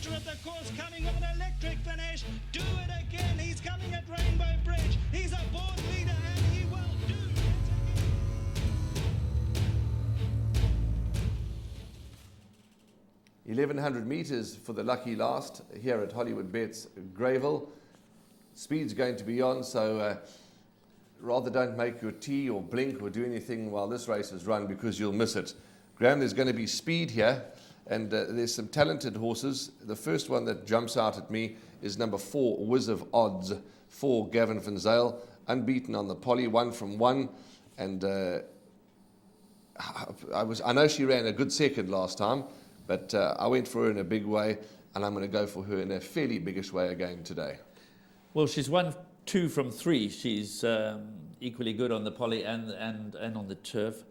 centre of the course, coming with an electric finish. Do it again. He's coming at Rainbow Bridge. He's a born leader and he will do it again. 1100 metres for the lucky last here at Hollywood Bets Greyville. Speed's going to be on, so rather don't make your tea or blink or do anything while this race is run, because you'll miss it. Graham, there's going to be speed here, and there's some talented horses. The first one that jumps out at me is number 4, Whiz of Odds, for Gavin Van Zyl, unbeaten on the poly, 1 from 1, and I know she ran a good second last time, but I went for her in a big way, and I'm going to go for her in a fairly biggish way again today. Well, she's won 2 from 3. She's equally good on the poly and on the turf.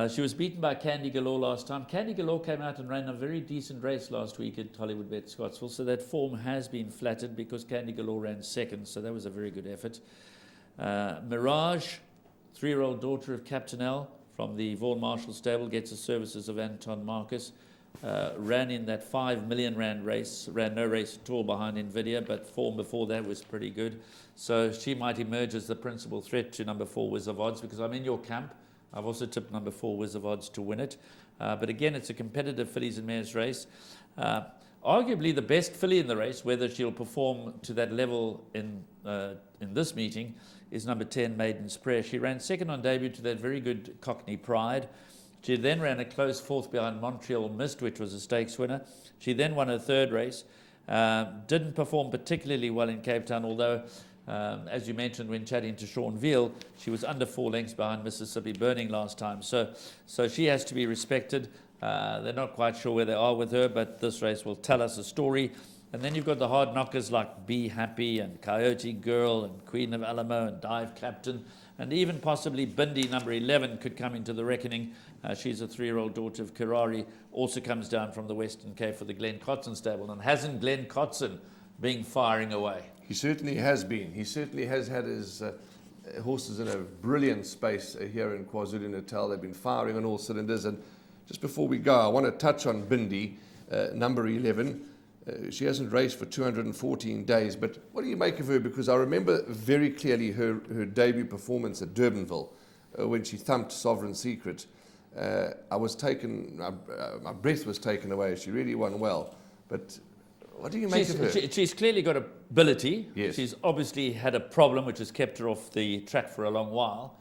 She was beaten by Candy Galore last time. Candy Galore came out and ran a very decent race last week at Hollywood Bet Scottsville, so that form has been flattered because Candy Galore ran second, so that was a very good effort. Mirage, 3-year-old daughter of Captain L from the Vaughan Marshall stable, gets the services of Anton Marcus. Ran in that R5 million race, ran no race at all behind Nvidia, but form before that was pretty good. So she might emerge as the principal threat to number 4, Whiz of Odds, because I'm in your camp. I've also tipped number 4, Whiz of Odds, to win it. But again, it's a competitive fillies and mares race. Arguably the best filly in the race, whether she'll perform to that level in this meeting, is number 10, Maiden's Prayer. She ran second on debut to that very good Cockney Pride. She then ran a close 4th behind Montreal Mist, which was a stakes winner. She then won her 3rd race. Didn't perform particularly well in Cape Town, although, as you mentioned when chatting to Sean Veal, she was under 4 lengths behind Mississippi Burning last time. So she has to be respected. They're not quite sure where they are with her, but this race will tell us a story. And then you've got the hard knockers like Be Happy and Coyote Girl and Queen of Alamo and Dive Captain, and even possibly Bindi, number 11, could come into the reckoning. She's a 3-year-old daughter of Karari, also comes down from the Western Cape for the Glenn Cotson stable. And hasn't Glenn Cotson been firing away? He certainly has been. He certainly has had his horses in a brilliant space here in KwaZulu-Natal. They've been firing on all cylinders. And just before we go, I want to touch on Bindi, number 11. She hasn't raced for 214 days, but what do you make of her? Because I remember very clearly her debut performance at Durbanville when she thumped Sovereign Secret. I was taken, my breath was taken away. She really won well. But what do you make of her? She's clearly got ability. Yes. She's obviously had a problem which has kept her off the track for a long while.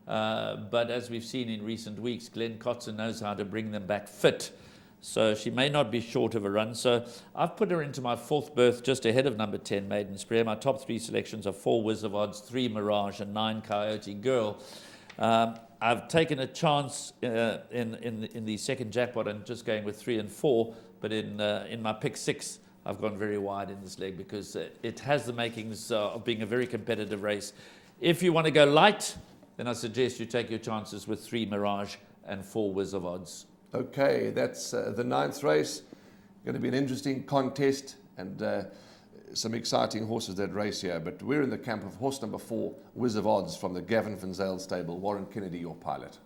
But as we've seen in recent weeks, Glenn Cotson knows how to bring them back fit. So she may not be short of a run. So I've put her into my 4th berth, just ahead of number 10, Maiden's Prayer. My top 3 selections are 4, Whiz of Odds, 3, Mirage, and 9, Coyote Girl. I've taken a chance in the second jackpot and just going with 3 and 4, but in my pick 6, I've gone very wide in this leg because it has the makings of being a very competitive race. If you want to go light, then I suggest you take your chances with 3, Mirage, and 4, Whiz of Odds. Okay, that's the 9th race. Going to be an interesting contest and some exciting horses that race here. But we're in the camp of horse number 4, Whiz of Odds, from the Gavin Van Zyl stable. Warren Kennedy, your pilot.